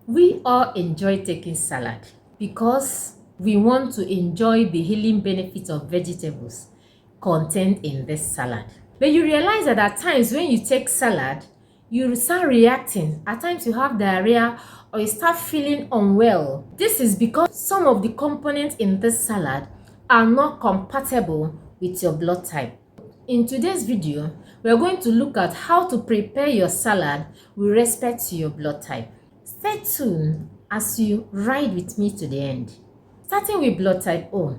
We all enjoy taking salad because we want to enjoy the healing benefits of vegetables contained in this salad. But you realize that at times when you take salad, you start reacting. At times you have diarrhea or you start feeling unwell. This is because some of the components in this salad are not compatible with your blood type. In today's video, we are going to look at how to prepare your salad with respect to your blood type. Stay tuned as you ride with me to the end. Starting with blood type O.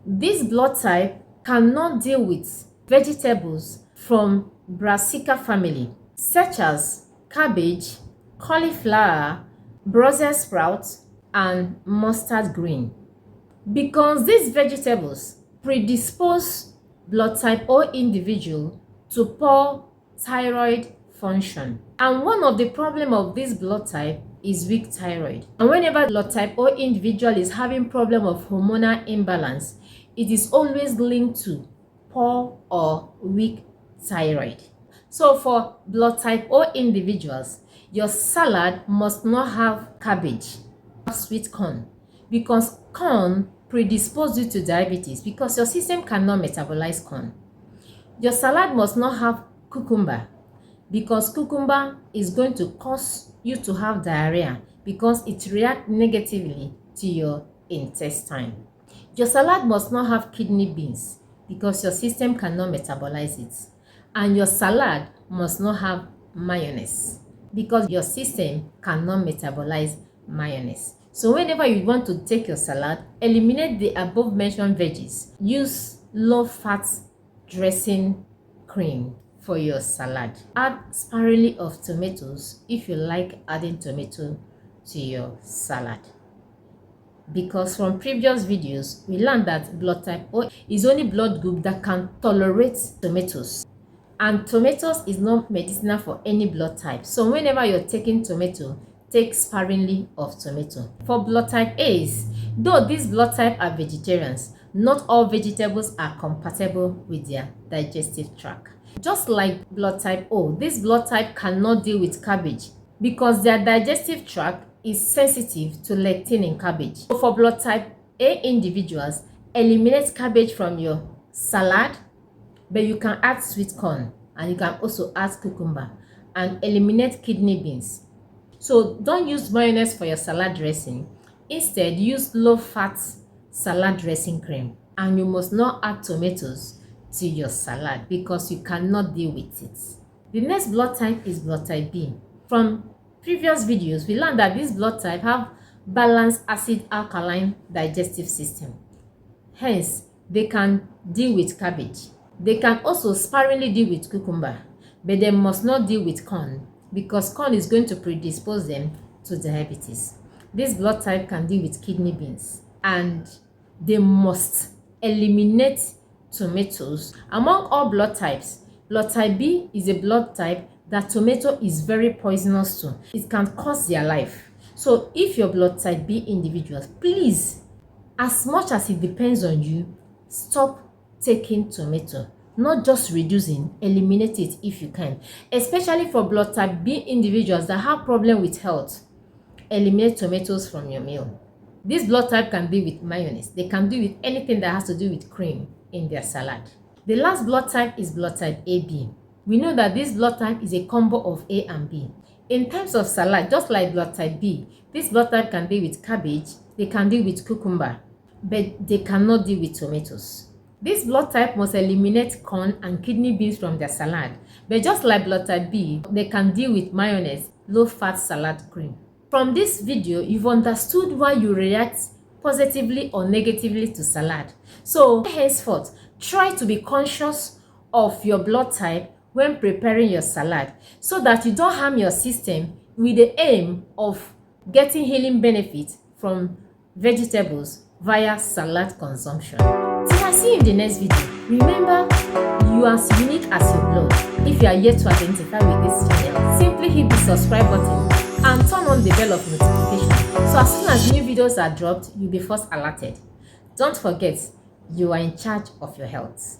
This blood type cannot deal with vegetables from brassica family, such as cabbage, cauliflower, Brussels sprouts, and mustard green, because these vegetables predispose blood type O individual to poor thyroid function. And one of the problem of this blood type is weak thyroid. And whenever blood type O individual is having problem of hormonal imbalance, it is always linked to poor or weak thyroid. So for blood type O individuals, your salad must not have cabbage, sweet corn, because corn predisposes you to diabetes because your system cannot metabolize corn. Your salad must not have cucumber because cucumber is going to cause you to have diarrhea because it reacts negatively to your intestine. Your salad must not have kidney beans because your system cannot metabolize it. And your salad must not have mayonnaise because your system cannot metabolize mayonnaise. So whenever you want to take your salad, eliminate the above mentioned veggies. Use low-fat dressing cream for your salad. Add sparingly of tomatoes if you like adding tomato to your salad. Because from previous videos, we learned that blood type O is only blood group that can tolerate tomatoes. And tomatoes is not medicinal for any blood type. So whenever you're taking tomato, take sparingly of tomato. For blood type A's, though these blood type are vegetarians, not all vegetables are compatible with their digestive tract. Just like blood type O, this blood type cannot deal with cabbage because their digestive tract is sensitive to lectin in cabbage. So for blood type A individuals, eliminate cabbage from your salad, but you can add sweet corn and you can also add cucumber, and eliminate kidney beans. So don't use mayonnaise for your salad dressing. Instead, use low-fat salad dressing cream, and you must not add tomatoes to your salad because you cannot deal with it. The next blood type is blood type B. From previous videos, we learned that this blood type have balanced acid-alkaline digestive system. Hence, they can deal with cabbage. They can also sparingly deal with cucumber, but they must not deal with corn because corn is going to predispose them to diabetes. This blood type can deal with kidney beans, and they must eliminate tomatoes. Among all blood types, blood type B is a blood type that tomato is very poisonous to. It can cost their life. So if your blood type B individuals, please, as much as it depends on you, stop taking tomato. Not just reducing, eliminate it if you can. Especially for blood type B individuals that have problem with health, eliminate tomatoes from your meal. This blood type can deal with mayonnaise. They can deal with anything that has to do with cream in their salad. The last blood type is blood type AB. We know that this blood type is a combo of A and B. In terms of salad, just like blood type B, this blood type can deal with cabbage, they can deal with cucumber, but they cannot deal with tomatoes. This blood type must eliminate corn and kidney beans from their salad, but just like blood type B, they can deal with mayonnaise, low-fat salad cream. From this video, you've understood why you react positively or negatively to salad. So henceforth, try to be conscious of your blood type when preparing your salad so that you don't harm your system with the aim of getting healing benefits from vegetables via salad consumption. Till I see you in the next video, remember, you are as unique as your blood. If you are yet to identify with this channel, simply hit the subscribe button and turn on the bell of notification. So as soon as new videos are dropped, you'll be first alerted. Don't forget, you are in charge of your health.